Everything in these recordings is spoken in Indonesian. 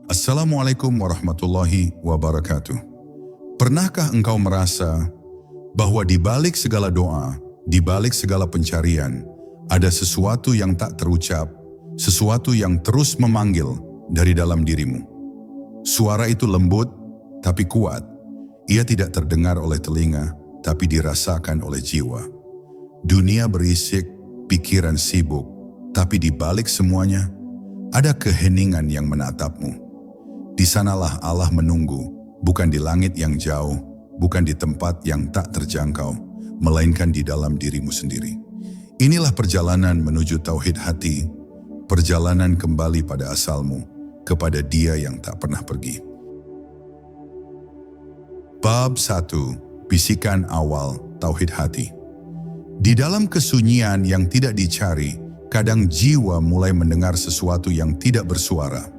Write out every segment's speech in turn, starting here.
Assalamualaikum warahmatullahi wabarakatuh. Pernahkah engkau merasa bahwa di balik segala doa, di balik segala pencarian, ada sesuatu yang tak terucap, sesuatu yang terus memanggil dari dalam dirimu? Suara itu lembut tapi kuat. Ia tidak terdengar oleh telinga, tapi dirasakan oleh jiwa. Dunia berisik, pikiran sibuk, tapi di balik semuanya, ada keheningan yang menatapmu. Di sanalah Allah menunggu, bukan di langit yang jauh, bukan di tempat yang tak terjangkau, melainkan di dalam dirimu sendiri. Inilah perjalanan menuju tauhid hati, perjalanan kembali pada asalmu, kepada Dia yang tak pernah pergi. Bab 1. Bisikan awal tauhid hati. Di dalam kesunyian yang tidak dicari, kadang jiwa mulai mendengar sesuatu yang tidak bersuara.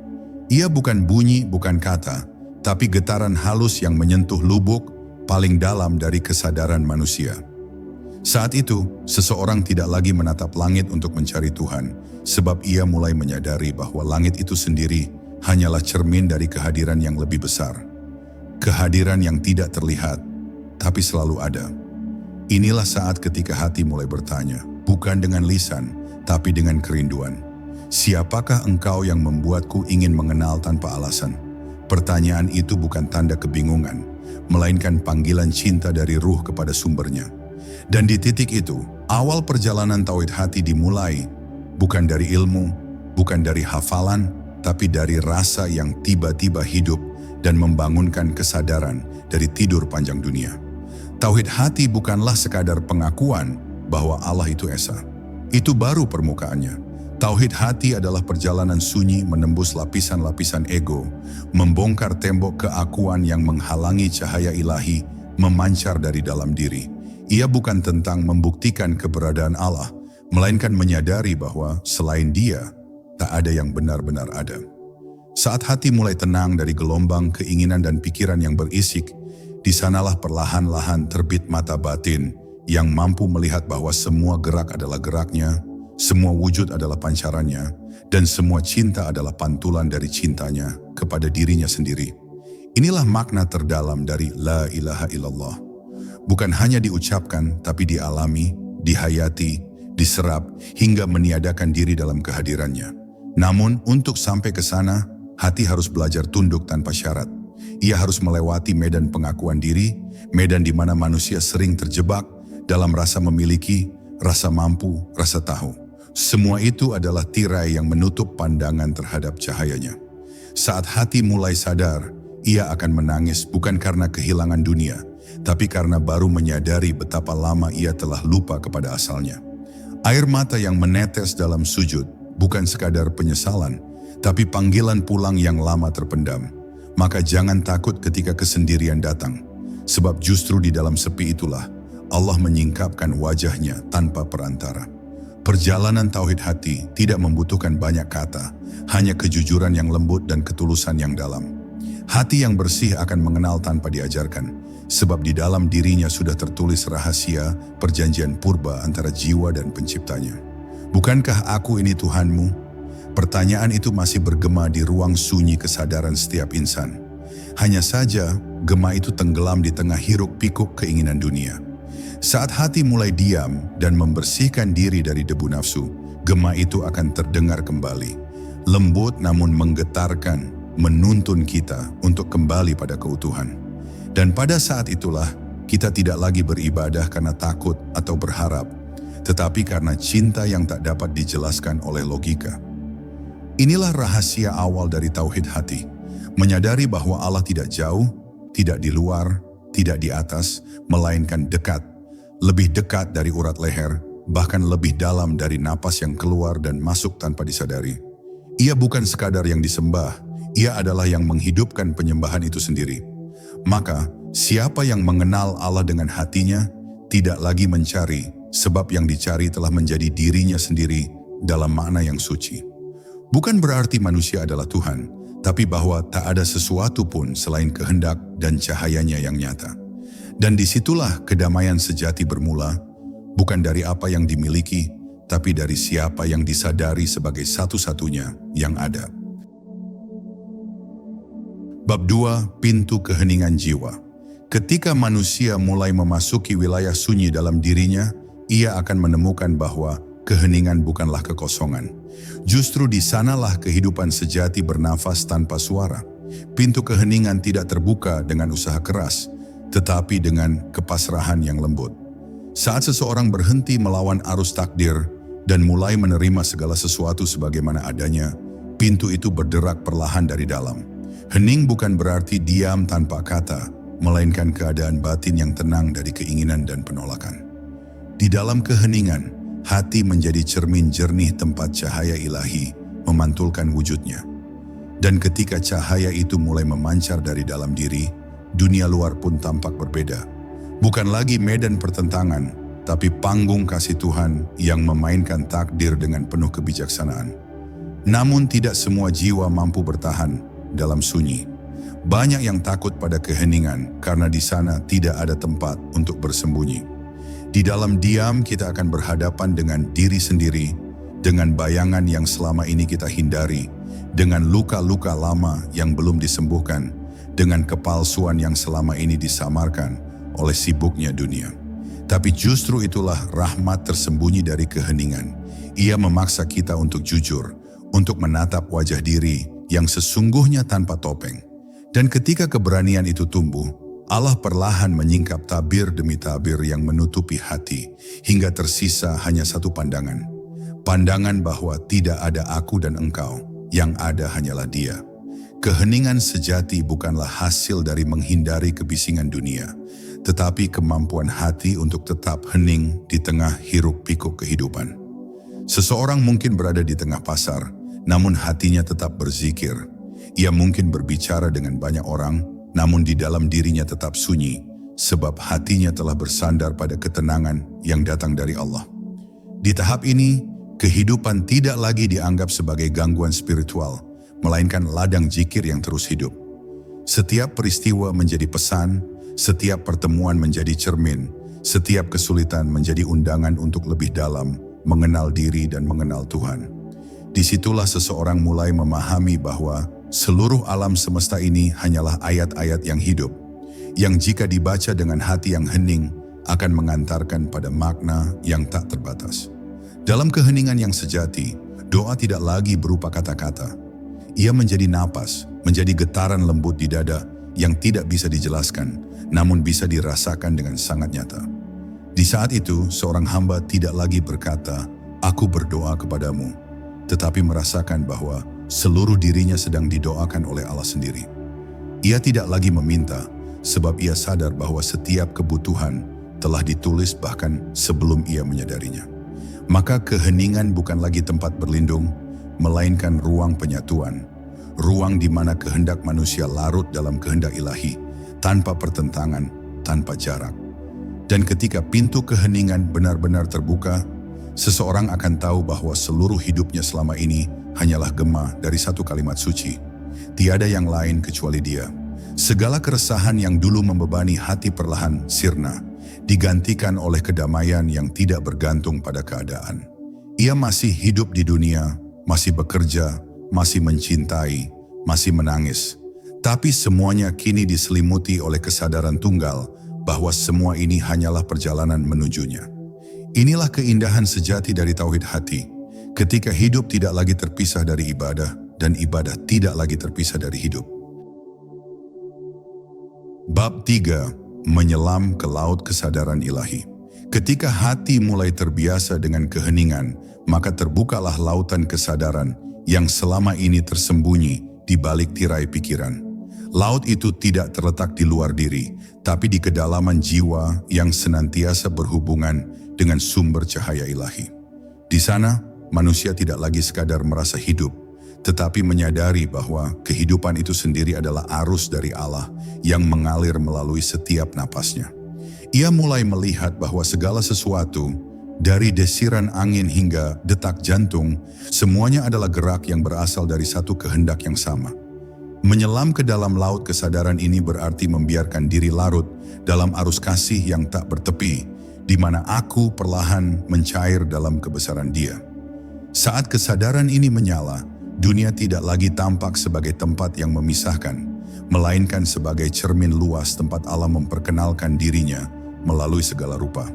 Ia bukan bunyi, bukan kata, tapi getaran halus yang menyentuh lubuk paling dalam dari kesadaran manusia. Saat itu, seseorang tidak lagi menatap langit untuk mencari Tuhan, sebab ia mulai menyadari bahwa langit itu sendiri hanyalah cermin dari kehadiran yang lebih besar. Kehadiran yang tidak terlihat, tapi selalu ada. Inilah saat ketika hati mulai bertanya, bukan dengan lisan, tapi dengan kerinduan. Siapakah engkau yang membuatku ingin mengenal tanpa alasan? Pertanyaan itu bukan tanda kebingungan, melainkan panggilan cinta dari ruh kepada sumbernya. Dan di titik itu, awal perjalanan tauhid hati dimulai, bukan dari ilmu, bukan dari hafalan, tapi dari rasa yang tiba-tiba hidup dan membangunkan kesadaran dari tidur panjang dunia. Tauhid hati bukanlah sekadar pengakuan bahwa Allah itu esa. Itu baru permukaannya. Tauhid hati adalah perjalanan sunyi menembus lapisan-lapisan ego, membongkar tembok keakuan yang menghalangi cahaya ilahi memancar dari dalam diri. Ia bukan tentang membuktikan keberadaan Allah, melainkan menyadari bahwa selain Dia, tak ada yang benar-benar ada. Saat hati mulai tenang dari gelombang keinginan dan pikiran yang berisik, di sanalah perlahan-lahan terbit mata batin yang mampu melihat bahwa semua gerak adalah geraknya, semua wujud adalah pancarannya, dan semua cinta adalah pantulan dari cintanya kepada dirinya sendiri. Inilah makna terdalam dari La ilaha illallah. Bukan hanya diucapkan, tapi dialami, dihayati, diserap, hingga meniadakan diri dalam kehadirannya. Namun, untuk sampai ke sana, hati harus belajar tunduk tanpa syarat. Ia harus melewati medan pengakuan diri, medan di mana manusia sering terjebak dalam rasa memiliki, rasa mampu, rasa tahu. Semua itu adalah tirai yang menutup pandangan terhadap cahayanya. Saat hati mulai sadar, ia akan menangis bukan karena kehilangan dunia, tapi karena baru menyadari betapa lama ia telah lupa kepada asalnya. Air mata yang menetes dalam sujud bukan sekadar penyesalan, tapi panggilan pulang yang lama terpendam. Maka jangan takut ketika kesendirian datang, sebab justru di dalam sepi itulah Allah menyingkapkan wajahnya tanpa perantara. Perjalanan tauhid hati tidak membutuhkan banyak kata, hanya kejujuran yang lembut dan ketulusan yang dalam. Hati yang bersih akan mengenal tanpa diajarkan, sebab di dalam dirinya sudah tertulis rahasia perjanjian purba antara jiwa dan penciptanya. Bukankah aku ini Tuhanmu? Pertanyaan itu masih bergema di ruang sunyi kesadaran setiap insan. Hanya saja, gema itu tenggelam di tengah hiruk-pikuk keinginan dunia. Saat hati mulai diam dan membersihkan diri dari debu nafsu, gema itu akan terdengar kembali. Lembut namun menggetarkan, menuntun kita untuk kembali pada keutuhan. Dan pada saat itulah, kita tidak lagi beribadah karena takut atau berharap, tetapi karena cinta yang tak dapat dijelaskan oleh logika. Inilah rahasia awal dari tauhid hati, menyadari bahwa Allah tidak jauh, tidak di luar, tidak di atas, melainkan dekat, lebih dekat dari urat leher, bahkan lebih dalam dari napas yang keluar dan masuk tanpa disadari. Ia bukan sekadar yang disembah, ia adalah yang menghidupkan penyembahan itu sendiri. Maka, siapa yang mengenal Allah dengan hatinya, tidak lagi mencari, sebab yang dicari telah menjadi dirinya sendiri dalam makna yang suci. Bukan berarti manusia adalah Tuhan, tapi bahwa tak ada sesuatu pun selain kehendak dan cahayanya yang nyata. Dan disitulah kedamaian sejati bermula, bukan dari apa yang dimiliki, tapi dari siapa yang disadari sebagai satu-satunya yang ada. Bab 2, pintu keheningan jiwa. Ketika manusia mulai memasuki wilayah sunyi dalam dirinya, ia akan menemukan bahwa keheningan bukanlah kekosongan. Justru di sanalah kehidupan sejati bernafas tanpa suara. Pintu keheningan tidak terbuka dengan usaha keras, tetapi dengan kepasrahan yang lembut. Saat seseorang berhenti melawan arus takdir dan mulai menerima segala sesuatu sebagaimana adanya, pintu itu berderak perlahan dari dalam. Hening bukan berarti diam tanpa kata, melainkan keadaan batin yang tenang dari keinginan dan penolakan. Di dalam keheningan, hati menjadi cermin jernih tempat cahaya ilahi memantulkan wujudnya. Dan ketika cahaya itu mulai memancar dari dalam diri, dunia luar pun tampak berbeda. Bukan lagi medan pertentangan, tapi panggung kasih Tuhan yang memainkan takdir dengan penuh kebijaksanaan. Namun tidak semua jiwa mampu bertahan dalam sunyi. Banyak yang takut pada keheningan karena di sana tidak ada tempat untuk bersembunyi. Di dalam diam kita akan berhadapan dengan diri sendiri, dengan bayangan yang selama ini kita hindari, dengan luka-luka lama yang belum disembuhkan, dengan kepalsuan yang selama ini disamarkan oleh sibuknya dunia. Tapi justru itulah rahmat tersembunyi dari keheningan. Ia memaksa kita untuk jujur, untuk menatap wajah diri yang sesungguhnya tanpa topeng. Dan ketika keberanian itu tumbuh, Allah perlahan menyingkap tabir demi tabir yang menutupi hati, hingga tersisa hanya satu pandangan. Pandangan bahwa tidak ada aku dan engkau, yang ada hanyalah Dia. Keheningan sejati bukanlah hasil dari menghindari kebisingan dunia, tetapi kemampuan hati untuk tetap hening di tengah hiruk-pikuk kehidupan. Seseorang mungkin berada di tengah pasar, namun hatinya tetap berzikir. Ia mungkin berbicara dengan banyak orang, namun di dalam dirinya tetap sunyi, sebab hatinya telah bersandar pada ketenangan yang datang dari Allah. Di tahap ini, kehidupan tidak lagi dianggap sebagai gangguan spiritual, melainkan ladang zikir yang terus hidup. Setiap peristiwa menjadi pesan, setiap pertemuan menjadi cermin, setiap kesulitan menjadi undangan untuk lebih dalam mengenal diri dan mengenal Tuhan. Disitulah seseorang mulai memahami bahwa seluruh alam semesta ini hanyalah ayat-ayat yang hidup, yang jika dibaca dengan hati yang hening akan mengantarkan pada makna yang tak terbatas. Dalam keheningan yang sejati, doa tidak lagi berupa kata-kata. Ia menjadi napas, menjadi getaran lembut di dada yang tidak bisa dijelaskan, namun bisa dirasakan dengan sangat nyata. Di saat itu, seorang hamba tidak lagi berkata, "Aku berdoa kepadamu," tetapi merasakan bahwa seluruh dirinya sedang didoakan oleh Allah sendiri. Ia tidak lagi meminta, sebab ia sadar bahwa setiap kebutuhan telah ditulis bahkan sebelum ia menyadarinya. Maka keheningan bukan lagi tempat berlindung, melainkan ruang penyatuan, ruang di mana kehendak manusia larut dalam kehendak ilahi, tanpa pertentangan, tanpa jarak. Dan ketika pintu keheningan benar-benar terbuka, seseorang akan tahu bahwa seluruh hidupnya selama ini hanyalah gema dari satu kalimat suci. Tiada yang lain kecuali Dia. Segala keresahan yang dulu membebani hati perlahan sirna, digantikan oleh kedamaian yang tidak bergantung pada keadaan. Ia masih hidup di dunia, masih bekerja, masih mencintai, masih menangis. Tapi semuanya kini diselimuti oleh kesadaran tunggal bahwa semua ini hanyalah perjalanan menujunya. Inilah keindahan sejati dari tauhid hati, ketika hidup tidak lagi terpisah dari ibadah, dan ibadah tidak lagi terpisah dari hidup. Bab 3, menyelam ke laut kesadaran ilahi. Ketika hati mulai terbiasa dengan keheningan, maka terbukalah lautan kesadaran yang selama ini tersembunyi di balik tirai pikiran. Laut itu tidak terletak di luar diri, tapi di kedalaman jiwa yang senantiasa berhubungan dengan sumber cahaya ilahi. Di sana, manusia tidak lagi sekadar merasa hidup, tetapi menyadari bahwa kehidupan itu sendiri adalah arus dari Allah yang mengalir melalui setiap napasnya. Ia mulai melihat bahwa segala sesuatu, dari desiran angin hingga detak jantung, semuanya adalah gerak yang berasal dari satu kehendak yang sama. Menyelam ke dalam laut kesadaran ini berarti membiarkan diri larut dalam arus kasih yang tak bertepi, di mana aku perlahan mencair dalam kebesaran Dia. Saat kesadaran ini menyala, dunia tidak lagi tampak sebagai tempat yang memisahkan, melainkan sebagai cermin luas tempat Allah memperkenalkan dirinya melalui segala rupa.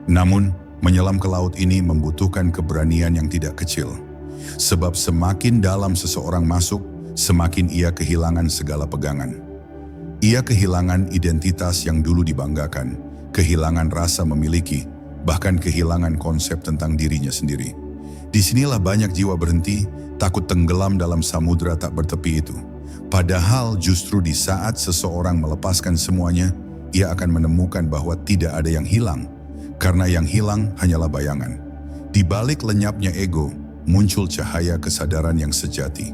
Namun, menyelam ke laut ini membutuhkan keberanian yang tidak kecil. Sebab semakin dalam seseorang masuk, semakin ia kehilangan segala pegangan. Ia kehilangan identitas yang dulu dibanggakan, kehilangan rasa memiliki, bahkan kehilangan konsep tentang dirinya sendiri. Disinilah banyak jiwa berhenti, takut tenggelam dalam samudera tak bertepi itu. Padahal justru di saat seseorang melepaskan semuanya, ia akan menemukan bahwa tidak ada yang hilang, karena yang hilang hanyalah bayangan. Di balik lenyapnya ego, muncul cahaya kesadaran yang sejati.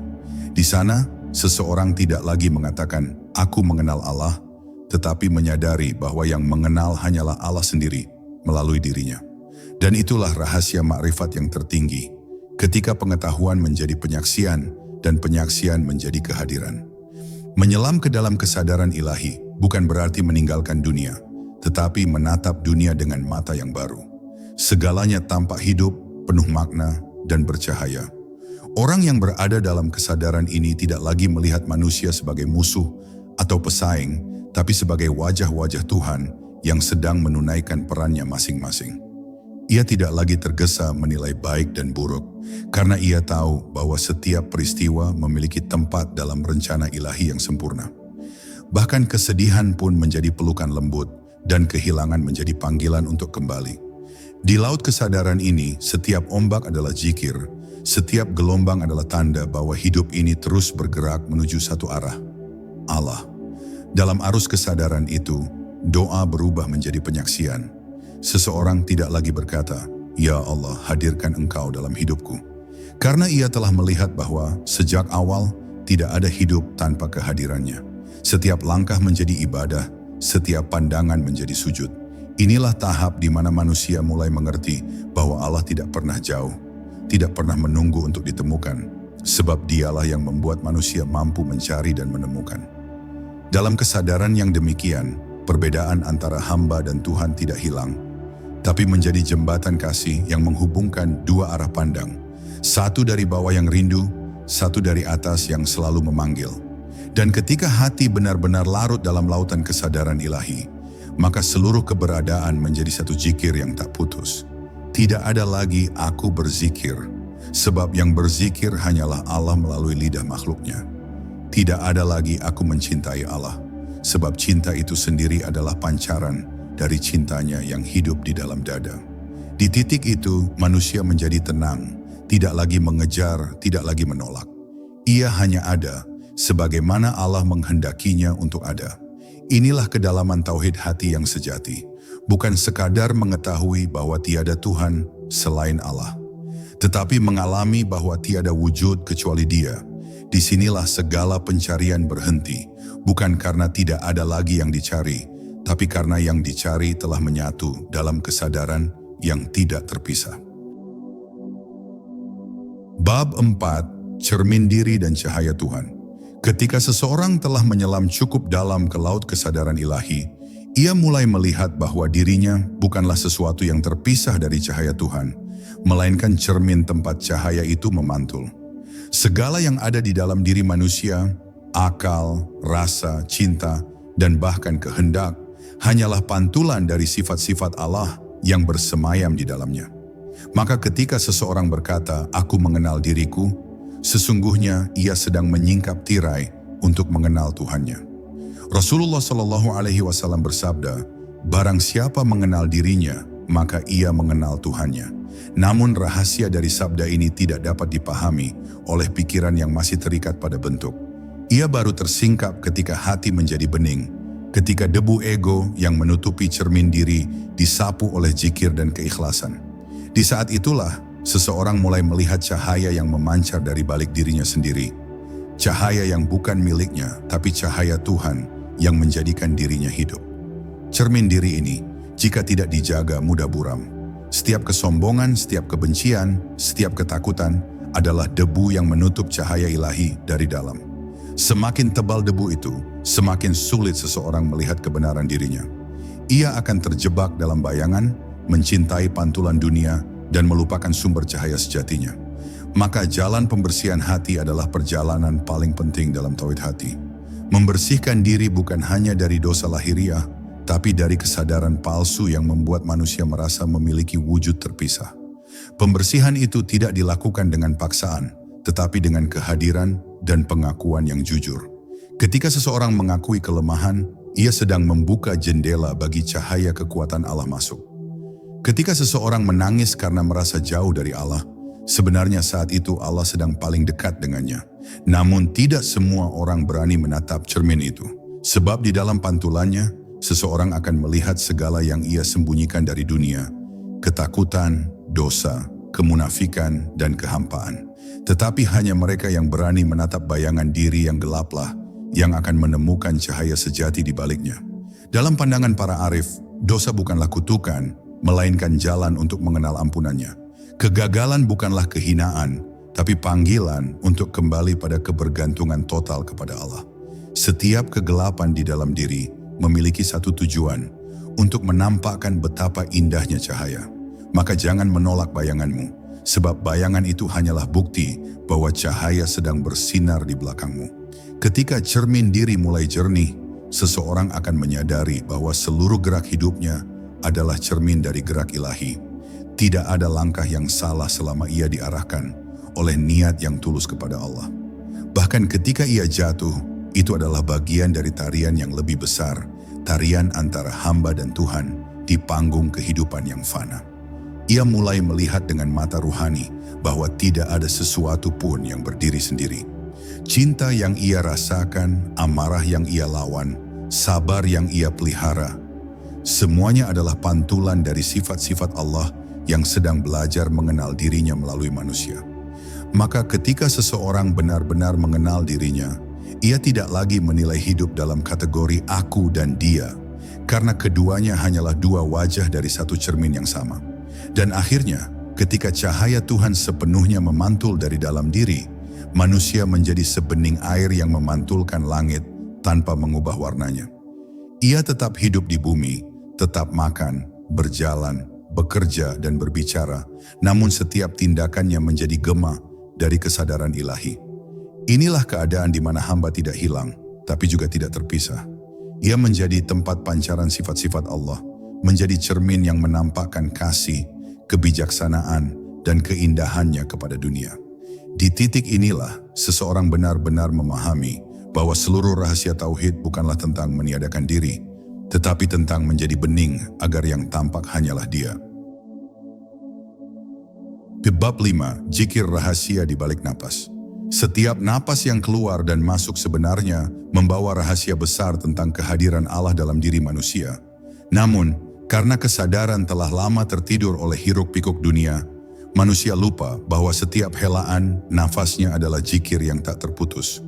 Di sana, seseorang tidak lagi mengatakan, "Aku mengenal Allah," tetapi menyadari bahwa yang mengenal hanyalah Allah sendiri melalui dirinya. Dan itulah rahasia makrifat yang tertinggi, ketika pengetahuan menjadi penyaksian dan penyaksian menjadi kehadiran. Menyelam ke dalam kesadaran ilahi bukan berarti meninggalkan dunia, tetapi menatap dunia dengan mata yang baru. Segalanya tampak hidup, penuh makna, dan bercahaya. Orang yang berada dalam kesadaran ini tidak lagi melihat manusia sebagai musuh atau pesaing, tapi sebagai wajah-wajah Tuhan yang sedang menunaikan perannya masing-masing. Ia tidak lagi tergesa menilai baik dan buruk, karena ia tahu bahwa setiap peristiwa memiliki tempat dalam rencana ilahi yang sempurna. Bahkan kesedihan pun menjadi pelukan lembut, dan kehilangan menjadi panggilan untuk kembali. Di laut kesadaran ini, setiap ombak adalah zikir, setiap gelombang adalah tanda bahwa hidup ini terus bergerak menuju satu arah, Allah. Dalam arus kesadaran itu, doa berubah menjadi penyaksian. Seseorang tidak lagi berkata, "Ya Allah, hadirkan Engkau dalam hidupku." Karena ia telah melihat bahwa sejak awal tidak ada hidup tanpa kehadirannya. Setiap langkah menjadi ibadah, setiap pandangan menjadi sujud. Inilah tahap di mana manusia mulai mengerti bahwa Allah tidak pernah jauh, tidak pernah menunggu untuk ditemukan, sebab Dialah yang membuat manusia mampu mencari dan menemukan. Dalam kesadaran yang demikian, perbedaan antara hamba dan Tuhan tidak hilang, tapi menjadi jembatan kasih yang menghubungkan dua arah pandang. Satu dari bawah yang rindu, satu dari atas yang selalu memanggil. Dan ketika hati benar-benar larut dalam lautan kesadaran ilahi, maka seluruh keberadaan menjadi satu zikir yang tak putus. Tidak ada lagi aku berzikir, sebab yang berzikir hanyalah Allah melalui lidah makhluknya. Tidak ada lagi aku mencintai Allah, sebab cinta itu sendiri adalah pancaran dari cintanya yang hidup di dalam dada. Di titik itu, manusia menjadi tenang, tidak lagi mengejar, tidak lagi menolak. Ia hanya ada, sebagaimana Allah menghendakinya untuk ada. Inilah kedalaman tauhid hati yang sejati, bukan sekadar mengetahui bahwa tiada Tuhan selain Allah, tetapi mengalami bahwa tiada wujud kecuali Dia. Disinilah segala pencarian berhenti, bukan karena tidak ada lagi yang dicari, tapi karena yang dicari telah menyatu dalam kesadaran yang tidak terpisah. Bab 4, Cermin Diri dan Cahaya Tuhan. Ketika seseorang telah menyelam cukup dalam ke laut kesadaran ilahi, ia mulai melihat bahwa dirinya bukanlah sesuatu yang terpisah dari cahaya Tuhan, melainkan cermin tempat cahaya itu memantul. Segala yang ada di dalam diri manusia, akal, rasa, cinta, dan bahkan kehendak, hanyalah pantulan dari sifat-sifat Allah yang bersemayam di dalamnya. Maka ketika seseorang berkata, "Aku mengenal diriku," sesungguhnya ia sedang menyingkap tirai untuk mengenal Tuhannya. Rasulullah SAW bersabda, "Barang siapa mengenal dirinya, maka ia mengenal Tuhannya." Namun rahasia dari sabda ini tidak dapat dipahami oleh pikiran yang masih terikat pada bentuk. Ia baru tersingkap ketika hati menjadi bening, ketika debu ego yang menutupi cermin diri disapu oleh zikir dan keikhlasan. Di saat itulah, seseorang mulai melihat cahaya yang memancar dari balik dirinya sendiri. Cahaya yang bukan miliknya, tapi cahaya Tuhan yang menjadikan dirinya hidup. Cermin diri ini, jika tidak dijaga, mudah buram. Setiap kesombongan, setiap kebencian, setiap ketakutan adalah debu yang menutup cahaya ilahi dari dalam. Semakin tebal debu itu, semakin sulit seseorang melihat kebenaran dirinya. Ia akan terjebak dalam bayangan, mencintai pantulan dunia, dan melupakan sumber cahaya sejatinya. Maka jalan pembersihan hati adalah perjalanan paling penting dalam tauhid hati. Membersihkan diri bukan hanya dari dosa lahiriah, tapi dari kesadaran palsu yang membuat manusia merasa memiliki wujud terpisah. Pembersihan itu tidak dilakukan dengan paksaan, tetapi dengan kehadiran dan pengakuan yang jujur. Ketika seseorang mengakui kelemahan, ia sedang membuka jendela bagi cahaya kekuatan Allah masuk. Ketika seseorang menangis karena merasa jauh dari Allah, sebenarnya saat itu Allah sedang paling dekat dengannya. Namun tidak semua orang berani menatap cermin itu. Sebab di dalam pantulannya, seseorang akan melihat segala yang ia sembunyikan dari dunia. Ketakutan, dosa, kemunafikan, dan kehampaan. Tetapi hanya mereka yang berani menatap bayangan diri yang gelaplah yang akan menemukan cahaya sejati di baliknya. Dalam pandangan para arif, dosa bukanlah kutukan, melainkan jalan untuk mengenal ampunannya. Kegagalan bukanlah kehinaan, tapi panggilan untuk kembali pada kebergantungan total kepada Allah. Setiap kegelapan di dalam diri memiliki satu tujuan, untuk menampakkan betapa indahnya cahaya. Maka jangan menolak bayanganmu, sebab bayangan itu hanyalah bukti bahwa cahaya sedang bersinar di belakangmu. Ketika cermin diri mulai jernih, seseorang akan menyadari bahwa seluruh gerak hidupnya adalah cermin dari gerak ilahi. Tidak ada langkah yang salah selama ia diarahkan oleh niat yang tulus kepada Allah. Bahkan ketika ia jatuh, itu adalah bagian dari tarian yang lebih besar, tarian antara hamba dan Tuhan di panggung kehidupan yang fana. Ia mulai melihat dengan mata ruhani bahwa tidak ada sesuatu pun yang berdiri sendiri. Cinta yang ia rasakan, amarah yang ia lawan, sabar yang ia pelihara, semuanya adalah pantulan dari sifat-sifat Allah yang sedang belajar mengenal dirinya melalui manusia. Maka ketika seseorang benar-benar mengenal dirinya, ia tidak lagi menilai hidup dalam kategori aku dan dia, karena keduanya hanyalah dua wajah dari satu cermin yang sama. Dan akhirnya, ketika cahaya Tuhan sepenuhnya memantul dari dalam diri, manusia menjadi sebening air yang memantulkan langit tanpa mengubah warnanya. Ia tetap hidup di bumi, tetap makan, berjalan, bekerja, dan berbicara, namun setiap tindakannya menjadi gema dari kesadaran ilahi. Inilah keadaan di mana hamba tidak hilang, tapi juga tidak terpisah. Ia menjadi tempat pancaran sifat-sifat Allah, menjadi cermin yang menampakkan kasih, kebijaksanaan, dan keindahannya kepada dunia. Di titik inilah, seseorang benar-benar memahami bahwa seluruh rahasia tauhid bukanlah tentang meniadakan diri, tetapi tentang menjadi bening agar yang tampak hanyalah Dia. Bab 5, Zikir rahasia di balik napas. Setiap napas yang keluar dan masuk sebenarnya membawa rahasia besar tentang kehadiran Allah dalam diri manusia. Namun, karena kesadaran telah lama tertidur oleh hiruk-pikuk dunia, manusia lupa bahwa setiap helaan nafasnya adalah zikir yang tak terputus.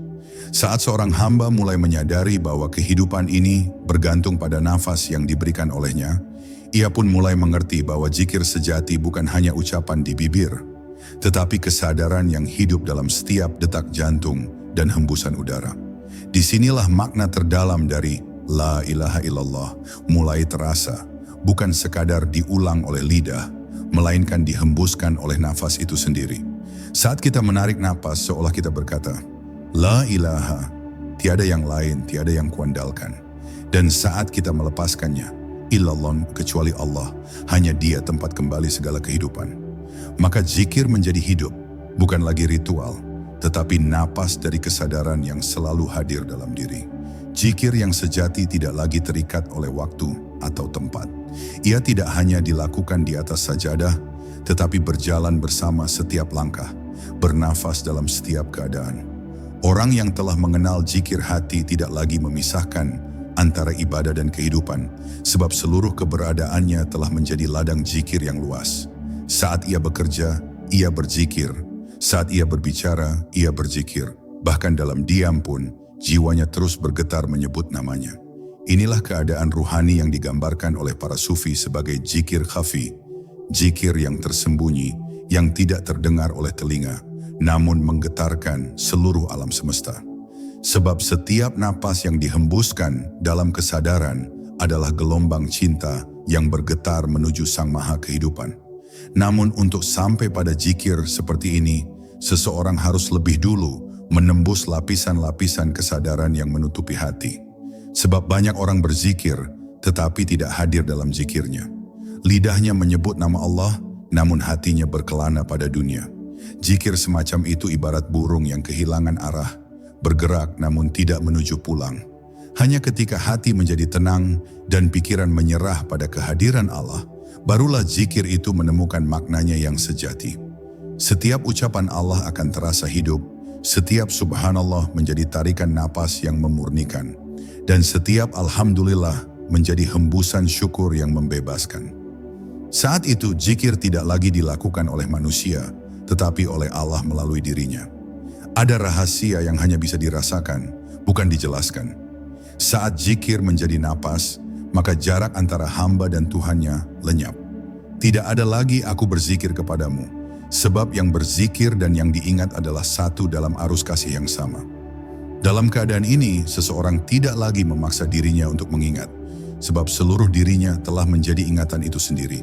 Saat seorang hamba mulai menyadari bahwa kehidupan ini bergantung pada nafas yang diberikan olehnya, ia pun mulai mengerti bahwa zikir sejati bukan hanya ucapan di bibir, tetapi kesadaran yang hidup dalam setiap detak jantung dan hembusan udara. Disinilah makna terdalam dari La ilaha illallah mulai terasa, bukan sekadar diulang oleh lidah, melainkan dihembuskan oleh nafas itu sendiri. Saat kita menarik napas seolah kita berkata, La ilaha, tiada yang lain, tiada yang kuandalkan. Dan saat kita melepaskannya, illallah kecuali Allah, hanya Dia tempat kembali segala kehidupan. Maka zikir menjadi hidup, bukan lagi ritual, tetapi napas dari kesadaran yang selalu hadir dalam diri. Zikir yang sejati tidak lagi terikat oleh waktu atau tempat. Ia tidak hanya dilakukan di atas sajadah, tetapi berjalan bersama setiap langkah, bernafas dalam setiap keadaan. Orang yang telah mengenal zikir hati tidak lagi memisahkan antara ibadah dan kehidupan, sebab seluruh keberadaannya telah menjadi ladang zikir yang luas. Saat ia bekerja, ia berzikir. Saat ia berbicara, ia berzikir. Bahkan dalam diam pun, jiwanya terus bergetar menyebut namanya. Inilah keadaan ruhani yang digambarkan oleh para sufi sebagai zikir khafi, zikir yang tersembunyi, yang tidak terdengar oleh telinga, namun menggetarkan seluruh alam semesta. Sebab setiap napas yang dihembuskan dalam kesadaran adalah gelombang cinta yang bergetar menuju Sang Maha Kehidupan. Namun untuk sampai pada zikir seperti ini, seseorang harus lebih dulu menembus lapisan-lapisan kesadaran yang menutupi hati. Sebab banyak orang berzikir, tetapi tidak hadir dalam zikirnya. Lidahnya menyebut nama Allah, namun hatinya berkelana pada dunia. Zikir semacam itu ibarat burung yang kehilangan arah, bergerak namun tidak menuju pulang. Hanya ketika hati menjadi tenang dan pikiran menyerah pada kehadiran Allah, barulah zikir itu menemukan maknanya yang sejati. Setiap ucapan Allah akan terasa hidup, setiap subhanallah menjadi tarikan napas yang memurnikan, dan setiap alhamdulillah menjadi hembusan syukur yang membebaskan. Saat itu zikir tidak lagi dilakukan oleh manusia, tetapi oleh Allah melalui dirinya. Ada rahasia yang hanya bisa dirasakan, bukan dijelaskan. Saat zikir menjadi napas, maka jarak antara hamba dan Tuhannya lenyap. Tidak ada lagi aku berzikir kepadamu, sebab yang berzikir dan yang diingat adalah satu dalam arus kasih yang sama. Dalam keadaan ini, seseorang tidak lagi memaksa dirinya untuk mengingat, sebab seluruh dirinya telah menjadi ingatan itu sendiri.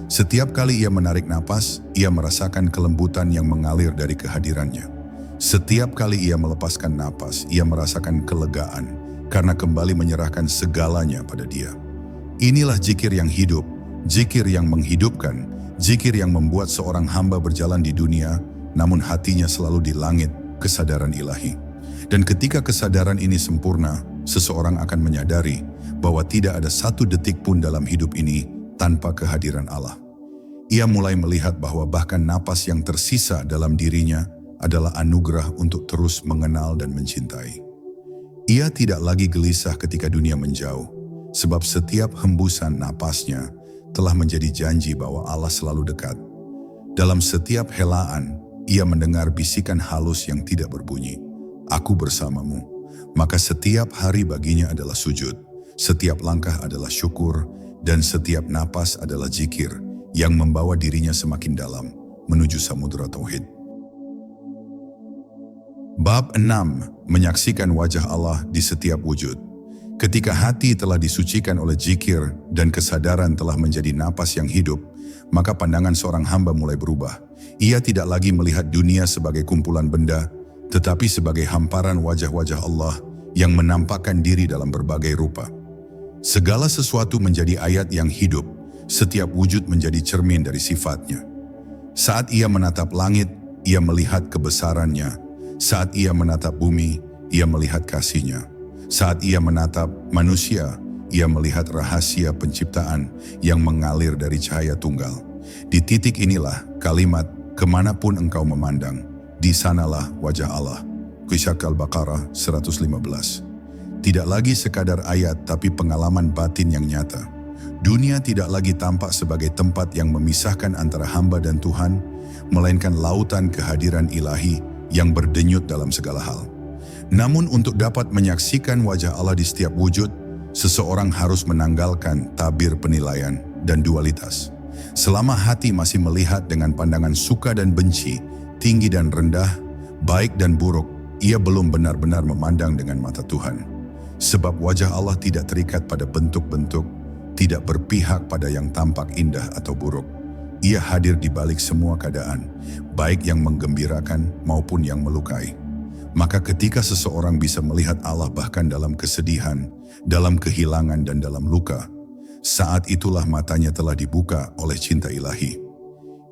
Setiap kali ia menarik napas, ia merasakan kelembutan yang mengalir dari kehadirannya. Setiap kali ia melepaskan napas, ia merasakan kelegaan, karena kembali menyerahkan segalanya pada Dia. Inilah zikir yang hidup, zikir yang menghidupkan, zikir yang membuat seorang hamba berjalan di dunia, namun hatinya selalu di langit kesadaran ilahi. Dan ketika kesadaran ini sempurna, seseorang akan menyadari bahwa tidak ada satu detik pun dalam hidup ini tanpa kehadiran Allah. Ia mulai melihat bahwa bahkan napas yang tersisa dalam dirinya adalah anugerah untuk terus mengenal dan mencintai. Ia tidak lagi gelisah ketika dunia menjauh, sebab setiap hembusan napasnya telah menjadi janji bahwa Allah selalu dekat. Dalam setiap helaan, ia mendengar bisikan halus yang tidak berbunyi, "Aku bersamamu." Maka setiap hari baginya adalah sujud, setiap langkah adalah syukur, dan setiap napas adalah zikir yang membawa dirinya semakin dalam menuju samudera tauhid. Bab 6. Menyaksikan wajah Allah di setiap wujud. Ketika hati telah disucikan oleh zikir dan kesadaran telah menjadi napas yang hidup, maka pandangan seorang hamba mulai berubah. Ia tidak lagi melihat dunia sebagai kumpulan benda, tetapi sebagai hamparan wajah-wajah Allah yang menampakkan diri dalam berbagai rupa. Segala sesuatu menjadi ayat yang hidup, setiap wujud menjadi cermin dari sifatnya. Saat ia menatap langit, ia melihat kebesarannya. Saat ia menatap bumi, ia melihat kasih-Nya. Saat ia menatap manusia, ia melihat rahasia penciptaan yang mengalir dari cahaya tunggal. Di titik inilah kalimat, "Kemanapun engkau memandang, di sanalah wajah Allah." Kisah Al-Baqarah 115. Tidak lagi sekadar ayat, tapi pengalaman batin yang nyata. Dunia tidak lagi tampak sebagai tempat yang memisahkan antara hamba dan Tuhan, melainkan lautan kehadiran ilahi yang berdenyut dalam segala hal. Namun untuk dapat menyaksikan wajah Allah di setiap wujud, seseorang harus menanggalkan tabir penilaian dan dualitas. Selama hati masih melihat dengan pandangan suka dan benci, tinggi dan rendah, baik dan buruk, ia belum benar-benar memandang dengan mata Tuhan. Sebab wajah Allah tidak terikat pada bentuk-bentuk, tidak berpihak pada yang tampak indah atau buruk. Ia hadir di balik semua keadaan, baik yang menggembirakan maupun yang melukai. Maka ketika seseorang bisa melihat Allah bahkan dalam kesedihan, dalam kehilangan dan dalam luka, saat itulah matanya telah dibuka oleh cinta ilahi.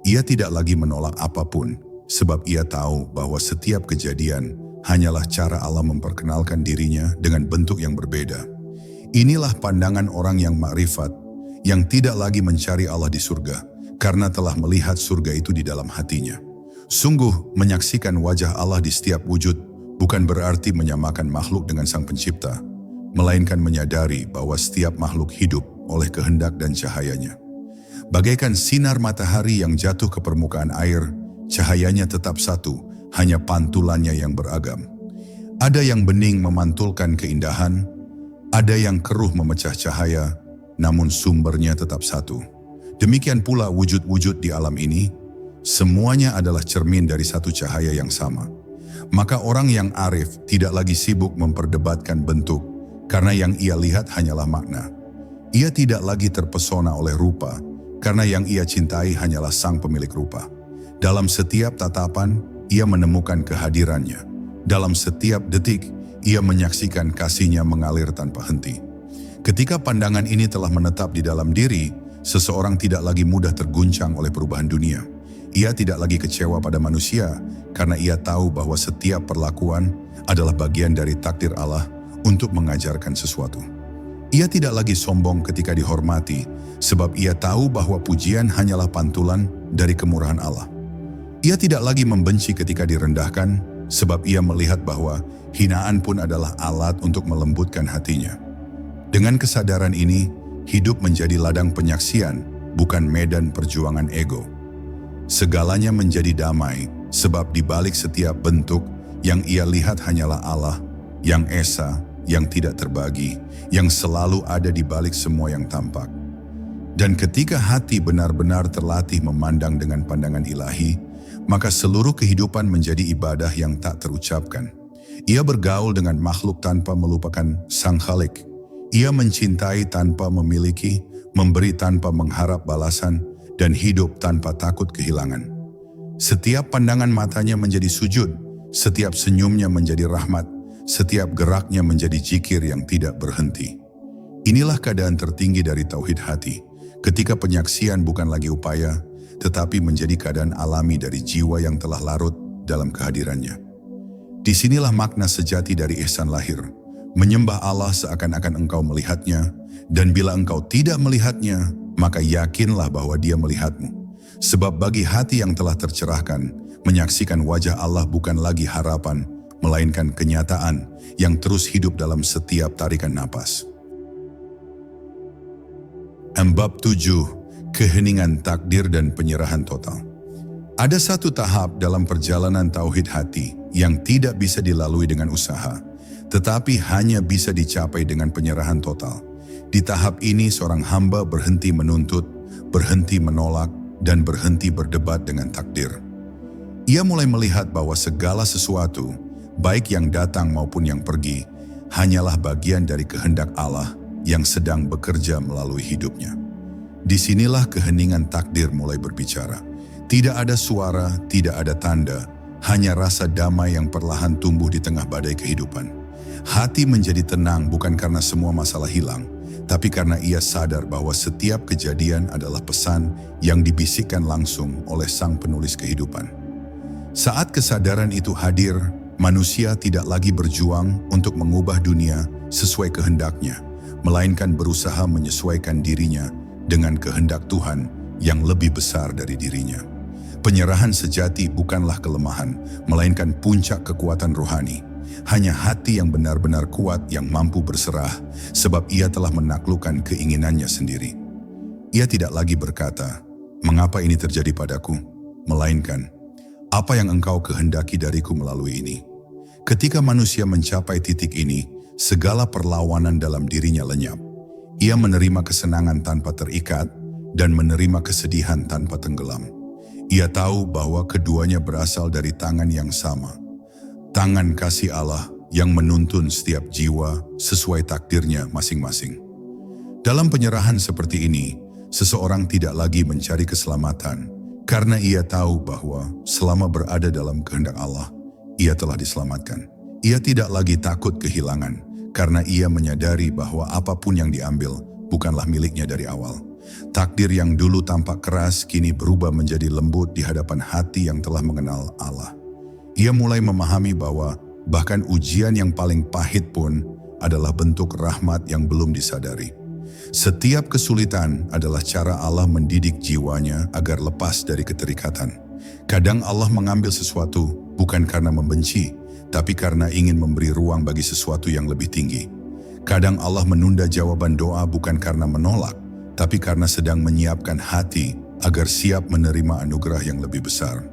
Ia tidak lagi menolak apapun, sebab ia tahu bahwa setiap kejadian hanyalah cara Allah memperkenalkan dirinya dengan bentuk yang berbeda. Inilah pandangan orang yang makrifat, yang tidak lagi mencari Allah di surga, karena telah melihat surga itu di dalam hatinya. Sungguh, menyaksikan wajah Allah di setiap wujud bukan berarti menyamakan makhluk dengan Sang Pencipta, melainkan menyadari bahwa setiap makhluk hidup oleh kehendak dan cahayanya. Bagaikan sinar matahari yang jatuh ke permukaan air, cahayanya tetap satu, hanya pantulannya yang beragam. Ada yang bening memantulkan keindahan, ada yang keruh memecah cahaya, namun sumbernya tetap satu. Demikian pula wujud-wujud di alam ini, semuanya adalah cermin dari satu cahaya yang sama. Maka orang yang arif tidak lagi sibuk memperdebatkan bentuk, karena yang ia lihat hanyalah makna. Ia tidak lagi terpesona oleh rupa, karena yang ia cintai hanyalah Sang Pemilik rupa. Dalam setiap tatapan, ia menemukan kehadirannya, Dalam setiap detik, ia menyaksikan kasih-Nya mengalir tanpa henti. Ketika pandangan ini telah menetap di dalam diri, seseorang tidak lagi mudah terguncang oleh perubahan dunia. Ia tidak lagi kecewa pada manusia karena ia tahu bahwa setiap perlakuan adalah bagian dari takdir Allah untuk mengajarkan sesuatu. Ia tidak lagi sombong ketika dihormati sebab ia tahu bahwa pujian hanyalah pantulan dari kemurahan Allah. Ia tidak lagi membenci ketika direndahkan sebab ia melihat bahwa hinaan pun adalah alat untuk melembutkan hatinya. Dengan kesadaran ini, hidup menjadi ladang penyaksian, bukan medan perjuangan ego. Segalanya menjadi damai, sebab di balik setiap bentuk yang ia lihat hanyalah Allah, yang esa, yang tidak terbagi, yang selalu ada di balik semua yang tampak. Dan ketika hati benar-benar terlatih memandang dengan pandangan ilahi, maka seluruh kehidupan menjadi ibadah yang tak terucapkan. Ia bergaul dengan makhluk tanpa melupakan Sang Khalik. Ia mencintai tanpa memiliki, memberi tanpa mengharap balasan, dan hidup tanpa takut kehilangan. Setiap pandangan matanya menjadi sujud, setiap senyumnya menjadi rahmat, setiap geraknya menjadi zikir yang tidak berhenti. Inilah keadaan tertinggi dari tauhid hati, ketika penyaksian bukan lagi upaya, tetapi menjadi keadaan alami dari jiwa yang telah larut dalam kehadirannya. Disinilah makna sejati dari ihsan lahir. Menyembah Allah seakan-akan engkau melihatnya, dan bila engkau tidak melihatnya, maka yakinlah bahwa Dia melihatmu. Sebab bagi hati yang telah tercerahkan, menyaksikan wajah Allah bukan lagi harapan, melainkan kenyataan yang terus hidup dalam setiap tarikan napas. Bab 7. Keheningan takdir dan penyerahan total. Ada satu tahap dalam perjalanan tauhid hati yang tidak bisa dilalui dengan usaha, tetapi hanya bisa dicapai dengan penyerahan total. Di tahap ini seorang hamba berhenti menuntut, berhenti menolak, dan berhenti berdebat dengan takdir. Ia mulai melihat bahwa segala sesuatu, baik yang datang maupun yang pergi, hanyalah bagian dari kehendak Allah yang sedang bekerja melalui hidupnya. Disinilah keheningan takdir mulai berbicara. Tidak ada suara, tidak ada tanda, hanya rasa damai yang perlahan tumbuh di tengah badai kehidupan. Hati menjadi tenang bukan karena semua masalah hilang, tapi karena ia sadar bahwa setiap kejadian adalah pesan yang dibisikkan langsung oleh Sang Penulis kehidupan. Saat kesadaran itu hadir, manusia tidak lagi berjuang untuk mengubah dunia sesuai kehendaknya, melainkan berusaha menyesuaikan dirinya dengan kehendak Tuhan yang lebih besar dari dirinya. Penyerahan sejati bukanlah kelemahan, melainkan puncak kekuatan rohani. Hanya hati yang benar-benar kuat yang mampu berserah, sebab ia telah menaklukkan keinginannya sendiri. Ia tidak lagi berkata, "Mengapa ini terjadi padaku?" Melainkan, "Apa yang engkau kehendaki dariku melalui ini?" Ketika manusia mencapai titik ini, segala perlawanan dalam dirinya lenyap. Ia menerima kesenangan tanpa terikat dan menerima kesedihan tanpa tenggelam. Ia tahu bahwa keduanya berasal dari tangan yang sama. Tangan kasih Allah yang menuntun setiap jiwa sesuai takdirnya masing-masing. Dalam penyerahan seperti ini, seseorang tidak lagi mencari keselamatan karena ia tahu bahwa selama berada dalam kehendak Allah, ia telah diselamatkan. Ia tidak lagi takut kehilangan karena ia menyadari bahwa apapun yang diambil bukanlah miliknya dari awal. Takdir yang dulu tampak keras kini berubah menjadi lembut di hadapan hati yang telah mengenal Allah. Ia mulai memahami bahwa bahkan ujian yang paling pahit pun adalah bentuk rahmat yang belum disadari. Setiap kesulitan adalah cara Allah mendidik jiwanya agar lepas dari keterikatan. Kadang Allah mengambil sesuatu bukan karena membenci, tapi karena ingin memberi ruang bagi sesuatu yang lebih tinggi. Kadang Allah menunda jawaban doa bukan karena menolak, tapi karena sedang menyiapkan hati agar siap menerima anugerah yang lebih besar.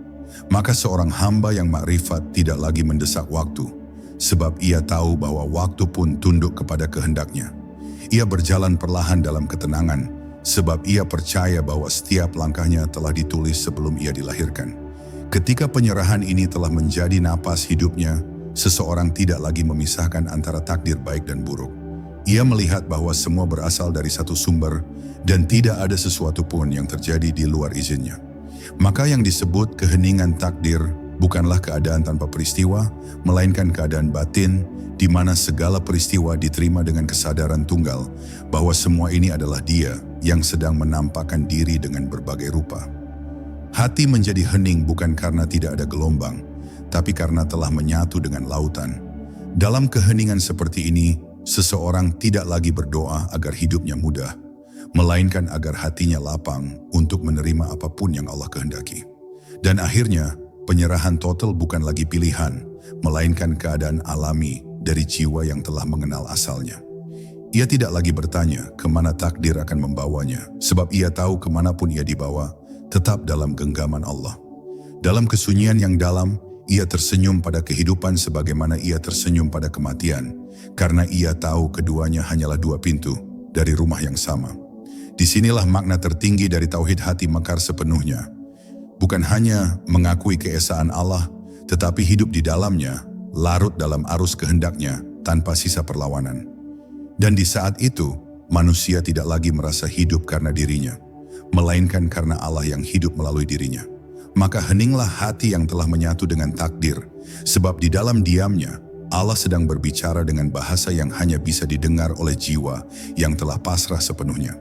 Maka seorang hamba yang makrifat tidak lagi mendesak waktu, sebab ia tahu bahwa waktu pun tunduk kepada kehendaknya. Ia berjalan perlahan dalam ketenangan, sebab ia percaya bahwa setiap langkahnya telah ditulis sebelum ia dilahirkan. Ketika penyerahan ini telah menjadi napas hidupnya, seseorang tidak lagi memisahkan antara takdir baik dan buruk. Ia melihat bahwa semua berasal dari satu sumber dan tidak ada sesuatu pun yang terjadi di luar izinnya. Maka yang disebut keheningan takdir bukanlah keadaan tanpa peristiwa, melainkan keadaan batin di mana segala peristiwa diterima dengan kesadaran tunggal bahwa semua ini adalah Dia yang sedang menampakkan diri dengan berbagai rupa. Hati menjadi hening bukan karena tidak ada gelombang, tapi karena telah menyatu dengan lautan. Dalam keheningan seperti ini, seseorang tidak lagi berdoa agar hidupnya mudah, melainkan agar hatinya lapang untuk menerima apapun yang Allah kehendaki. Dan akhirnya, penyerahan total bukan lagi pilihan, melainkan keadaan alami dari jiwa yang telah mengenal asalnya. Ia tidak lagi bertanya kemana takdir akan membawanya, sebab ia tahu kemanapun ia dibawa, tetap dalam genggaman Allah. Dalam kesunyian yang dalam, ia tersenyum pada kehidupan sebagaimana ia tersenyum pada kematian, karena ia tahu keduanya hanyalah dua pintu dari rumah yang sama. Disinilah makna tertinggi dari tauhid hati mekar sepenuhnya. Bukan hanya mengakui keesaan Allah, tetapi hidup di dalamnya, larut dalam arus kehendaknya tanpa sisa perlawanan. Dan di saat itu, manusia tidak lagi merasa hidup karena dirinya, melainkan karena Allah yang hidup melalui dirinya. Maka heninglah hati yang telah menyatu dengan takdir, sebab di dalam diamnya, Allah sedang berbicara dengan bahasa yang hanya bisa didengar oleh jiwa yang telah pasrah sepenuhnya.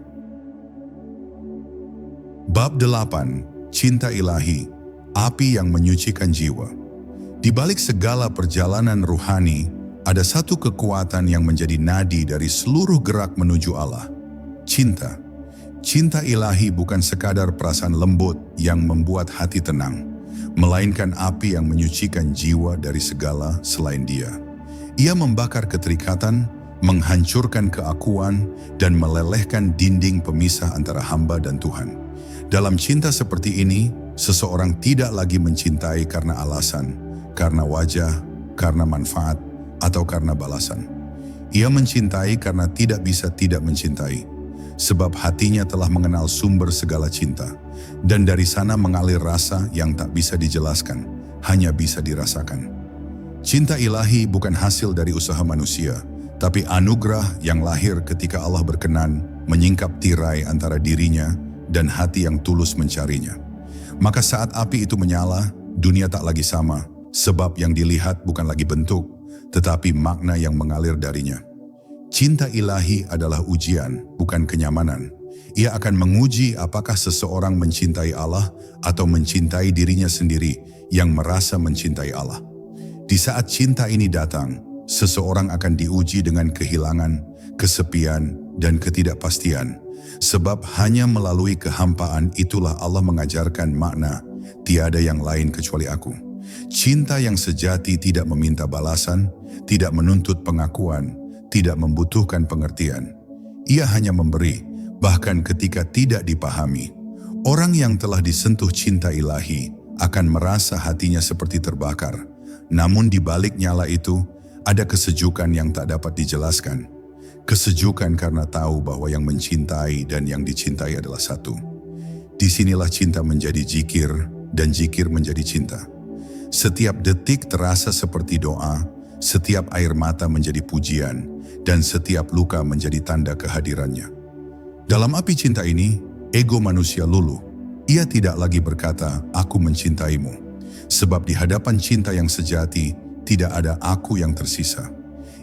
Bab 8. Cinta Ilahi, api yang menyucikan jiwa. Di balik segala perjalanan ruhani, ada satu kekuatan yang menjadi nadi dari seluruh gerak menuju Allah. Cinta. Cinta ilahi bukan sekadar perasaan lembut yang membuat hati tenang, melainkan api yang menyucikan jiwa dari segala selain Dia. Ia membakar keterikatan, menghancurkan keakuan, dan melelehkan dinding pemisah antara hamba dan Tuhan. Dalam cinta seperti ini, seseorang tidak lagi mencintai karena alasan, karena wajah, karena manfaat, atau karena balasan. Ia mencintai karena tidak bisa tidak mencintai, sebab hatinya telah mengenal sumber segala cinta, dan dari sana mengalir rasa yang tak bisa dijelaskan, hanya bisa dirasakan. Cinta ilahi bukan hasil dari usaha manusia, tapi anugerah yang lahir ketika Allah berkenan menyingkap tirai antara dirinya dan hati yang tulus mencarinya. Maka saat api itu menyala, dunia tak lagi sama, sebab yang dilihat bukan lagi bentuk, tetapi makna yang mengalir darinya. Cinta ilahi adalah ujian, bukan kenyamanan. Ia akan menguji apakah seseorang mencintai Allah atau mencintai dirinya sendiri yang merasa mencintai Allah. Di saat cinta ini datang, seseorang akan diuji dengan kehilangan, kesepian, dan ketidakpastian. Sebab hanya melalui kehampaan itulah Allah mengajarkan makna, tiada yang lain kecuali Aku. Cinta yang sejati tidak meminta balasan, tidak menuntut pengakuan, tidak membutuhkan pengertian. Ia hanya memberi, bahkan ketika tidak dipahami. Orang yang telah disentuh cinta ilahi akan merasa hatinya seperti terbakar. Namun di balik nyala itu, ada kesejukan yang tak dapat dijelaskan. Kesejukan karena tahu bahwa yang mencintai dan yang dicintai adalah satu. Disinilah cinta menjadi zikir dan zikir menjadi cinta. Setiap detik terasa seperti doa, setiap air mata menjadi pujian, dan setiap luka menjadi tanda kehadirannya. Dalam api cinta ini, ego manusia luluh. Ia tidak lagi berkata, "Aku mencintaimu." Sebab di hadapan cinta yang sejati, tidak ada aku yang tersisa.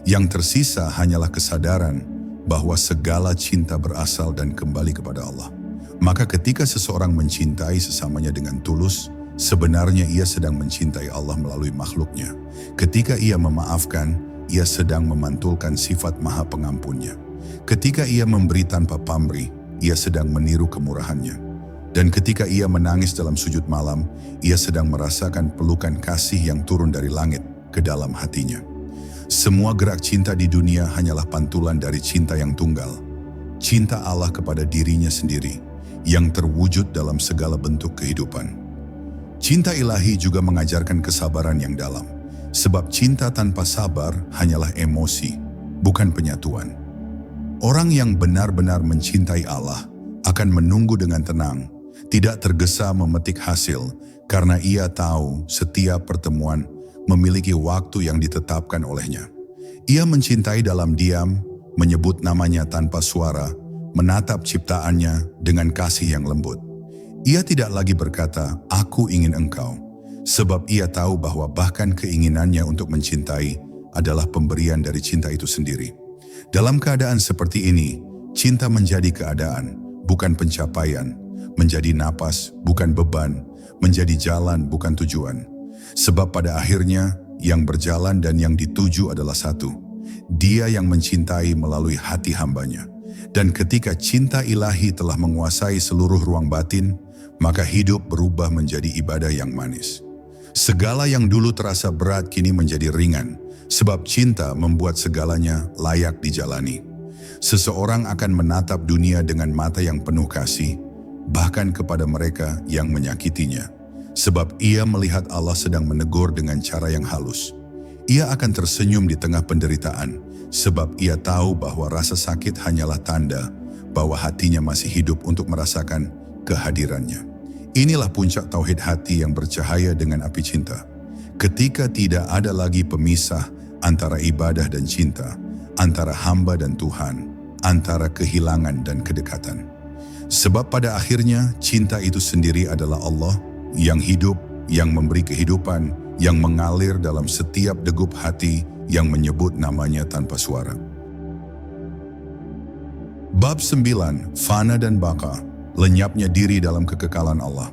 Yang tersisa hanyalah kesadaran bahwa segala cinta berasal dan kembali kepada Allah. Maka ketika seseorang mencintai sesamanya dengan tulus, sebenarnya ia sedang mencintai Allah melalui makhluknya. Ketika ia memaafkan, ia sedang memantulkan sifat Maha Pengampunnya. Ketika ia memberi tanpa pamrih, ia sedang meniru kemurahannya. Dan ketika ia menangis dalam sujud malam, ia sedang merasakan pelukan kasih yang turun dari langit ke dalam hatinya. Semua gerak cinta di dunia hanyalah pantulan dari cinta yang tunggal. Cinta Allah kepada dirinya sendiri, yang terwujud dalam segala bentuk kehidupan. Cinta ilahi juga mengajarkan kesabaran yang dalam, sebab cinta tanpa sabar hanyalah emosi, bukan penyatuan. Orang yang benar-benar mencintai Allah akan menunggu dengan tenang, tidak tergesa memetik hasil, karena ia tahu setiap pertemuan memiliki waktu yang ditetapkan olehnya. Ia mencintai dalam diam, menyebut namanya tanpa suara, menatap ciptaannya dengan kasih yang lembut. Ia tidak lagi berkata, "Aku ingin engkau," sebab ia tahu bahwa bahkan keinginannya untuk mencintai adalah pemberian dari cinta itu sendiri. Dalam keadaan seperti ini, cinta menjadi keadaan, bukan pencapaian, menjadi napas, bukan beban, menjadi jalan, bukan tujuan. Sebab pada akhirnya, yang berjalan dan yang dituju adalah satu. Dia yang mencintai melalui hati hambanya. Dan ketika cinta ilahi telah menguasai seluruh ruang batin, maka hidup berubah menjadi ibadah yang manis. Segala yang dulu terasa berat kini menjadi ringan, sebab cinta membuat segalanya layak dijalani. Seseorang akan menatap dunia dengan mata yang penuh kasih, bahkan kepada mereka yang menyakitinya. Sebab ia melihat Allah sedang menegur dengan cara yang halus. Ia akan tersenyum di tengah penderitaan, sebab ia tahu bahwa rasa sakit hanyalah tanda bahwa hatinya masih hidup untuk merasakan kehadirannya. Inilah puncak tauhid hati yang bercahaya dengan api cinta. Ketika tidak ada lagi pemisah antara ibadah dan cinta, antara hamba dan Tuhan, antara kehilangan dan kedekatan. Sebab pada akhirnya cinta itu sendiri adalah Allah yang hidup, yang memberi kehidupan, yang mengalir dalam setiap degup hati yang menyebut namanya tanpa suara. Bab 9, Fana dan Baka, lenyapnya diri dalam kekekalan Allah.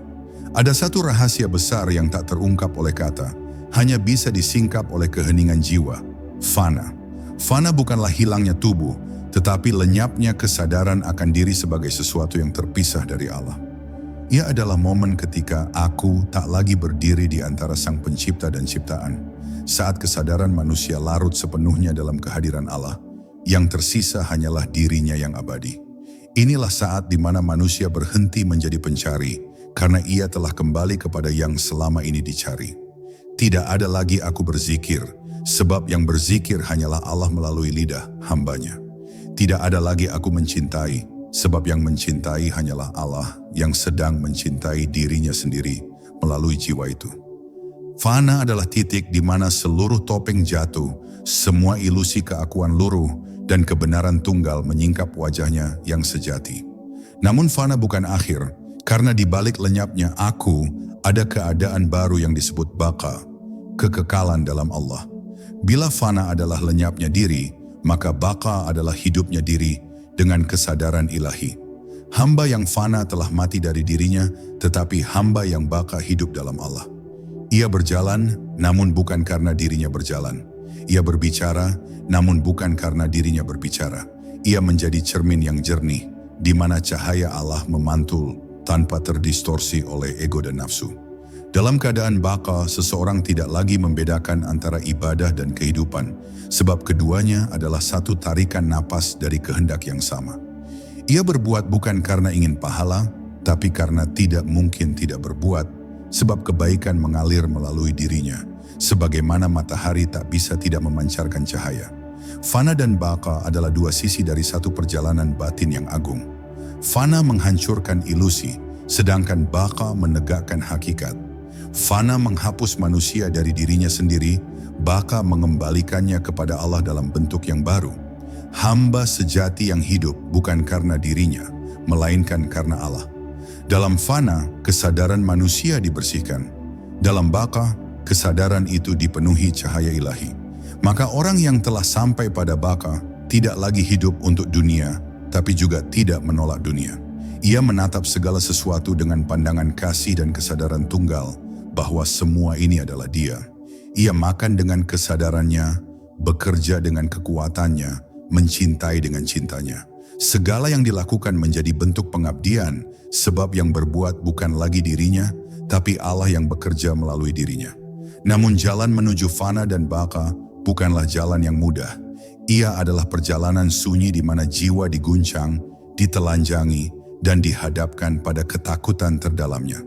Ada satu rahasia besar yang tak terungkap oleh kata, hanya bisa disingkap oleh keheningan jiwa, fana. Fana bukanlah hilangnya tubuh, tetapi lenyapnya kesadaran akan diri sebagai sesuatu yang terpisah dari Allah. Ia adalah momen ketika aku tak lagi berdiri di antara Sang Pencipta dan ciptaan, saat kesadaran manusia larut sepenuhnya dalam kehadiran Allah, yang tersisa hanyalah dirinya yang abadi. Inilah saat di mana manusia berhenti menjadi pencari, karena ia telah kembali kepada yang selama ini dicari. Tidak ada lagi aku berzikir, sebab yang berzikir hanyalah Allah melalui lidah hambanya. Tidak ada lagi aku mencintai, sebab yang mencintai hanyalah Allah yang sedang mencintai dirinya sendiri melalui jiwa itu. Fana adalah titik di mana seluruh topeng jatuh, semua ilusi keakuan luruh, dan kebenaran tunggal menyingkap wajahnya yang sejati. Namun fana bukan akhir, karena di balik lenyapnya aku, ada keadaan baru yang disebut baka, kekekalan dalam Allah. Bila fana adalah lenyapnya diri, maka baka adalah hidupnya diri dengan kesadaran ilahi. Hamba yang fana telah mati dari dirinya, tetapi hamba yang baka hidup dalam Allah. Ia berjalan, namun bukan karena dirinya berjalan. Ia berbicara, namun bukan karena dirinya berbicara. Ia menjadi cermin yang jernih, di mana cahaya Allah memantul tanpa terdistorsi oleh ego dan nafsu. Dalam keadaan baka, seseorang tidak lagi membedakan antara ibadah dan kehidupan, sebab keduanya adalah satu tarikan napas dari kehendak yang sama. Ia berbuat bukan karena ingin pahala, tapi karena tidak mungkin tidak berbuat, sebab kebaikan mengalir melalui dirinya, sebagaimana matahari tak bisa tidak memancarkan cahaya. Fana dan baka adalah dua sisi dari satu perjalanan batin yang agung. Fana menghancurkan ilusi, sedangkan baka menegakkan hakikat. Fana menghapus manusia dari dirinya sendiri, baka mengembalikannya kepada Allah dalam bentuk yang baru. Hamba sejati yang hidup bukan karena dirinya, melainkan karena Allah. Dalam fana, kesadaran manusia dibersihkan. Dalam baka, kesadaran itu dipenuhi cahaya ilahi. Maka orang yang telah sampai pada baka tidak lagi hidup untuk dunia, tapi juga tidak menolak dunia. Ia menatap segala sesuatu dengan pandangan kasih dan kesadaran tunggal bahwa semua ini adalah Dia. Ia makan dengan kesadarannya, bekerja dengan kekuatannya, mencintai dengan cintanya. Segala yang dilakukan menjadi bentuk pengabdian, sebab yang berbuat bukan lagi dirinya, tapi Allah yang bekerja melalui dirinya. Namun jalan menuju fana dan baka bukanlah jalan yang mudah. Ia adalah perjalanan sunyi di mana jiwa diguncang, ditelanjangi, dan dihadapkan pada ketakutan terdalamnya.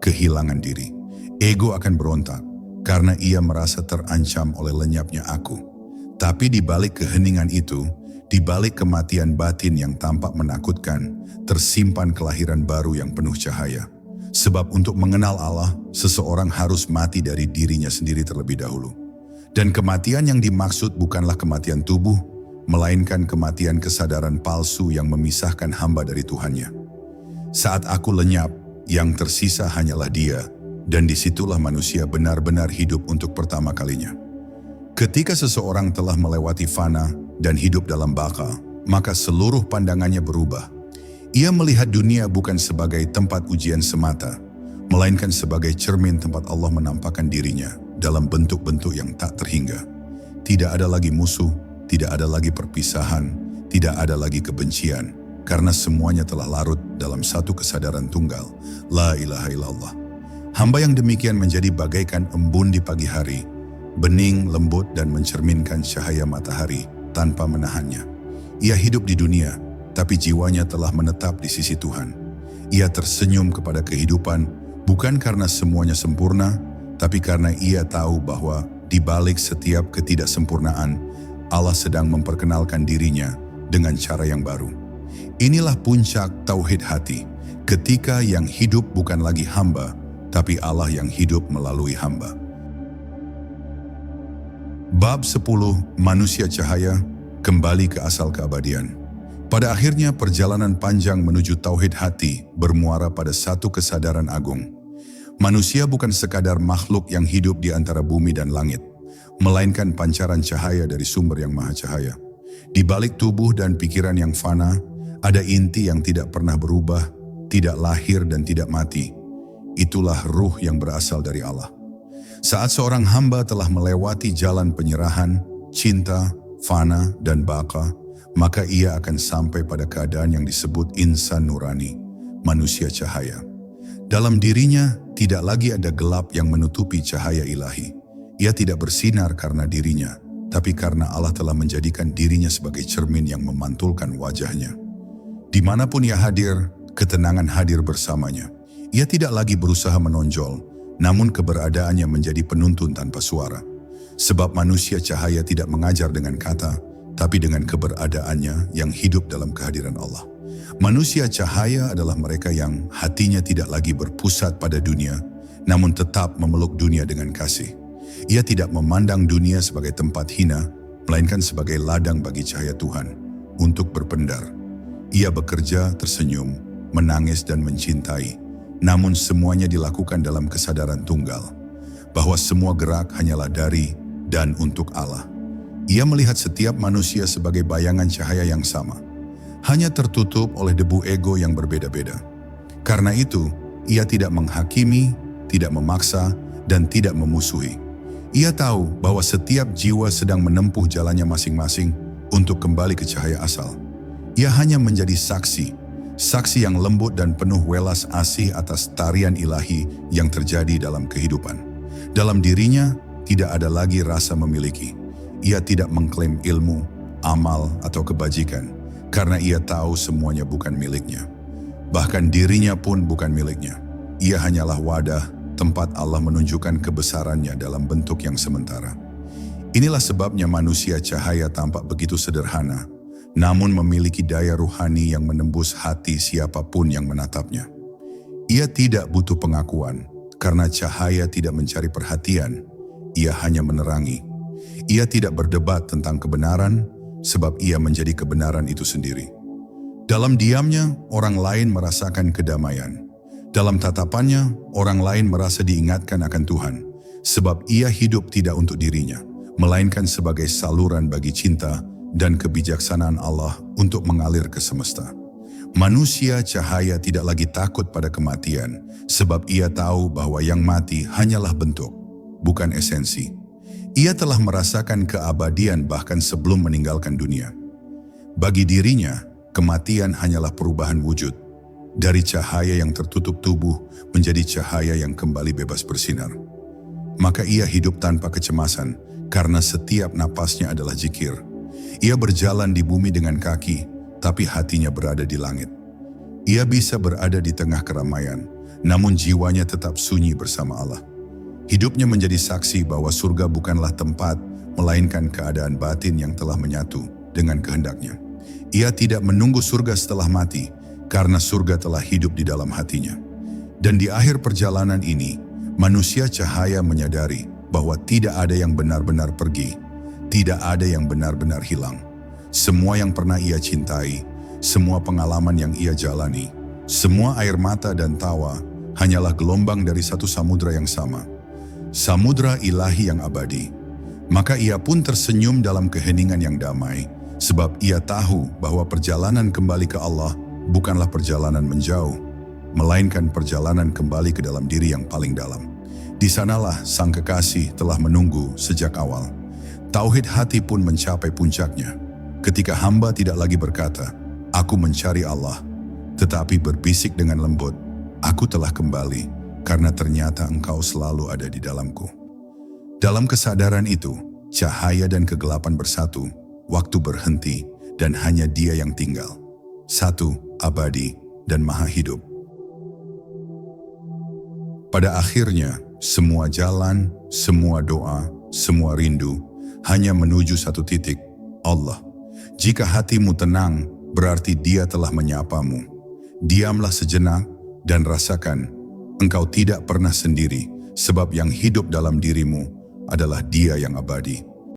Kehilangan diri. Ego akan berontak, karena ia merasa terancam oleh lenyapnya aku. Tapi di balik keheningan itu, di balik kematian batin yang tampak menakutkan, tersimpan kelahiran baru yang penuh cahaya. Sebab untuk mengenal Allah, seseorang harus mati dari dirinya sendiri terlebih dahulu. Dan kematian yang dimaksud bukanlah kematian tubuh, melainkan kematian kesadaran palsu yang memisahkan hamba dari Tuhannya. Saat aku lenyap, yang tersisa hanyalah Dia, dan disitulah manusia benar-benar hidup untuk pertama kalinya. Ketika seseorang telah melewati fana dan hidup dalam baka, maka seluruh pandangannya berubah. Ia melihat dunia bukan sebagai tempat ujian semata, melainkan sebagai cermin tempat Allah menampakkan dirinya dalam bentuk-bentuk yang tak terhingga. Tidak ada lagi musuh, tidak ada lagi perpisahan, tidak ada lagi kebencian, karena semuanya telah larut dalam satu kesadaran tunggal, la ilaha illallah. Hamba yang demikian menjadi bagaikan embun di pagi hari, bening, lembut dan mencerminkan cahaya matahari tanpa menahannya. Ia hidup di dunia, tapi jiwanya telah menetap di sisi Tuhan. Ia tersenyum kepada kehidupan, bukan karena semuanya sempurna, tapi karena ia tahu bahwa di balik setiap ketidaksempurnaan, Allah sedang memperkenalkan dirinya dengan cara yang baru. Inilah puncak tauhid hati, ketika yang hidup bukan lagi hamba, tapi Allah yang hidup melalui hamba. Bab 10, Manusia Cahaya, kembali ke asal keabadian. Pada akhirnya perjalanan panjang menuju tauhid hati bermuara pada satu kesadaran agung. Manusia bukan sekadar makhluk yang hidup di antara bumi dan langit, melainkan pancaran cahaya dari sumber yang maha cahaya. Di balik tubuh dan pikiran yang fana, ada inti yang tidak pernah berubah, tidak lahir dan tidak mati. Itulah ruh yang berasal dari Allah. Saat seorang hamba telah melewati jalan penyerahan, cinta, fana, dan baka, maka ia akan sampai pada keadaan yang disebut insan nurani, manusia cahaya. Dalam dirinya tidak lagi ada gelap yang menutupi cahaya ilahi. Ia tidak bersinar karena dirinya, tapi karena Allah telah menjadikan dirinya sebagai cermin yang memantulkan wajahnya. Dimanapun ia hadir, ketenangan hadir bersamanya. Ia tidak lagi berusaha menonjol, namun keberadaannya menjadi penuntun tanpa suara. Sebab manusia cahaya tidak mengajar dengan kata, tapi dengan keberadaannya yang hidup dalam kehadiran Allah. Manusia cahaya adalah mereka yang hatinya tidak lagi berpusat pada dunia, namun tetap memeluk dunia dengan kasih. Ia tidak memandang dunia sebagai tempat hina, melainkan sebagai ladang bagi cahaya Tuhan untuk berpendar. Ia bekerja, tersenyum, menangis dan mencintai, namun semuanya dilakukan dalam kesadaran tunggal, bahwa semua gerak hanyalah dari dan untuk Allah. Ia melihat setiap manusia sebagai bayangan cahaya yang sama, hanya tertutup oleh debu ego yang berbeda-beda. Karena itu, ia tidak menghakimi, tidak memaksa, dan tidak memusuhi. Ia tahu bahwa setiap jiwa sedang menempuh jalannya masing-masing untuk kembali ke cahaya asal. Ia hanya menjadi saksi yang lembut dan penuh welas asih atas tarian ilahi yang terjadi dalam kehidupan. Dalam dirinya, tidak ada lagi rasa memiliki. Ia tidak mengklaim ilmu, amal, atau kebajikan, karena ia tahu semuanya bukan miliknya. Bahkan dirinya pun bukan miliknya. Ia hanyalah wadah, tempat Allah menunjukkan kebesarannya dalam bentuk yang sementara. Inilah sebabnya manusia cahaya tampak begitu sederhana, namun memiliki daya ruhani yang menembus hati siapapun yang menatapnya. Ia tidak butuh pengakuan, karena cahaya tidak mencari perhatian, ia hanya menerangi. Ia tidak berdebat tentang kebenaran, sebab ia menjadi kebenaran itu sendiri. Dalam diamnya, orang lain merasakan kedamaian. Dalam tatapannya, orang lain merasa diingatkan akan Tuhan, sebab ia hidup tidak untuk dirinya, melainkan sebagai saluran bagi cinta dan kebijaksanaan Allah untuk mengalir ke semesta. Manusia cahaya tidak lagi takut pada kematian, sebab ia tahu bahwa yang mati hanyalah bentuk, bukan esensi. Ia telah merasakan keabadian bahkan sebelum meninggalkan dunia. Bagi dirinya, kematian hanyalah perubahan wujud, dari cahaya yang tertutup tubuh menjadi cahaya yang kembali bebas bersinar. Maka ia hidup tanpa kecemasan, karena setiap napasnya adalah zikir. Ia berjalan di bumi dengan kaki, tapi hatinya berada di langit. Ia bisa berada di tengah keramaian, namun jiwanya tetap sunyi bersama Allah. Hidupnya menjadi saksi bahwa surga bukanlah tempat, melainkan keadaan batin yang telah menyatu dengan kehendaknya. Ia tidak menunggu surga setelah mati, karena surga telah hidup di dalam hatinya. Dan di akhir perjalanan ini, manusia cahaya menyadari bahwa tidak ada yang benar-benar pergi, tidak ada yang benar-benar hilang. Semua yang pernah ia cintai, semua pengalaman yang ia jalani, semua air mata dan tawa, hanyalah gelombang dari satu samudra yang sama, samudra ilahi yang abadi. Maka ia pun tersenyum dalam keheningan yang damai, sebab ia tahu bahwa perjalanan kembali ke Allah bukanlah perjalanan menjauh, melainkan perjalanan kembali ke dalam diri yang paling dalam. Di sanalah sang kekasih telah menunggu sejak awal. Tauhid hati pun mencapai puncaknya, ketika hamba tidak lagi berkata, "Aku mencari Allah," tetapi berbisik dengan lembut, "Aku telah kembali, karena ternyata Engkau selalu ada di dalamku." Dalam kesadaran itu, cahaya dan kegelapan bersatu, waktu berhenti, dan hanya Dia yang tinggal. Satu, abadi, dan maha hidup. Pada akhirnya, semua jalan, semua doa, semua rindu, hanya menuju satu titik, Allah. Jika hatimu tenang, berarti Dia telah menyapamu. Diamlah sejenak dan rasakan, engkau tidak pernah sendiri, sebab yang hidup dalam dirimu adalah Dia yang abadi.